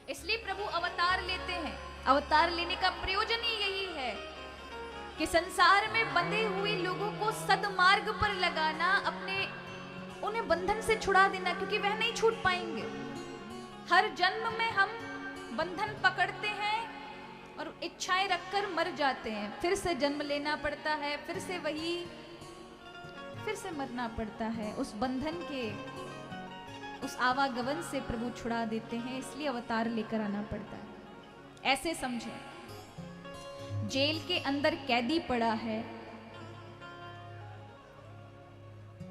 इसलिए प्रभु अवतार लेते हैं। अवतार लेने का प्रयोजन ही यही है कि संसार में बंधे हुए लोगों को सद्मार्ग पर लगाना, उन्हें बंधन से छुड़ा देना, क्योंकि वह नहीं छूट पाएंगे। हर जन्म में हम बंधन पकड़ते हैं और इच्छाएं रखकर मर जाते हैं, फिर से जन्म लेना पड़ता है, फिर से मरना पड़ता है। उस बंधन के, उस आवागमन से प्रभु छुड़ा देते हैं, इसलिए अवतार लेकर आना पड़ता है। ऐसे समझे, जेल के अंदर कैदी पड़ा है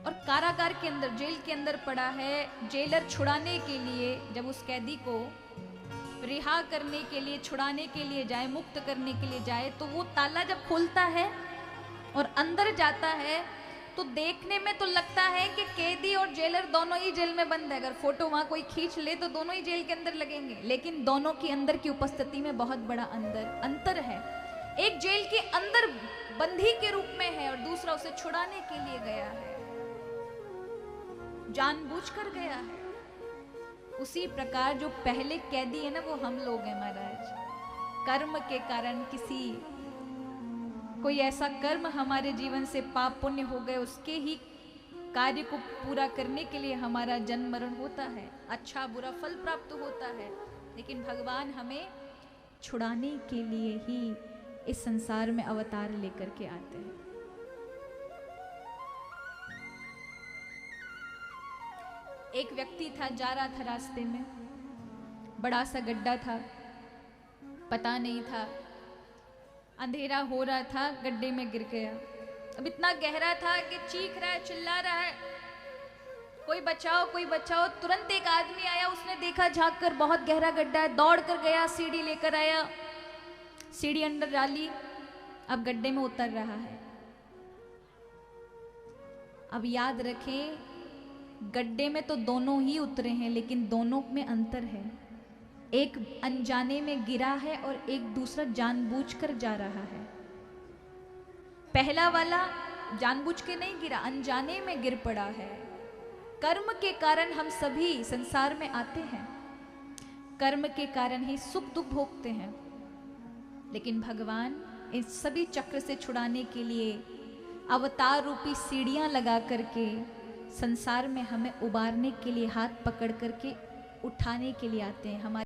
और कारागार के अंदर, जेल के अंदर पड़ा है। जेलर छुड़ाने के लिए, जब उस कैदी को रिहा करने के लिए, छुड़ाने के लिए जाए, मुक्त करने के लिए जाए, तो वो ताला जब खोलता है और अंदर जाता है तो देखने में तो लगता है कि कैदी और जेलर दोनों ही जेल में बंद है। अगर फोटो वहां कोई खींच ले तो दोनों ही जेल के अंदर लगेंगे, लेकिन दोनों की अंदर की उपस्थिति में बहुत बड़ा अंतर है। एक जेल के अंदर बंदी के रूप में है और दूसरा उसे छुड़ाने के लिए गया है, जानबूझकर गया है। उसी प्रकार जो पहले कैदी है ना, वो हम लोग हैं महाराज। कर्म के कारण कोई ऐसा कर्म हमारे जीवन से पाप पुण्य हो गए, उसके ही कार्य को पूरा करने के लिए हमारा जन्म मरण होता है, अच्छा बुरा फल प्राप्त होता है। लेकिन भगवान हमें छुड़ाने के लिए ही इस संसार में अवतार लेकर के आते हैं। एक व्यक्ति था, जा रहा था रास्ते में, बड़ा सा गड्ढा था, पता नहीं था, अंधेरा हो रहा था, गड्ढे में गिर गया। अब इतना गहरा था कि चीख रहा है, चिल्ला रहा है, कोई बचाओ कोई बचाओ। तुरंत एक आदमी आया, उसने देखा झांक कर, बहुत गहरा गड्ढा है, दौड़ कर गया, सीढ़ी लेकर आया, सीढ़ी अंदर डाली, अब गड्ढे में उतर रहा है। अब याद रखें, गड्ढे में तो दोनों ही उतरे हैं, लेकिन दोनों में अंतर है। एक अनजाने में गिरा है और एक दूसरा जानबूझकर जा रहा है। पहला वाला जानबूझ के नहीं गिरा, अनजाने में गिर पड़ा है। कर्म के कारण हम सभी संसार में आते हैं, कर्म के कारण ही सुख दुख भोगते हैं, लेकिन भगवान इन सभी चक्र से छुड़ाने के लिए अवतार रूपी सीढ़ियां लगा करके संसार में हमें उबारने के लिए, हाथ पकड़ करके उठाने के लिए आते हैं। हमारे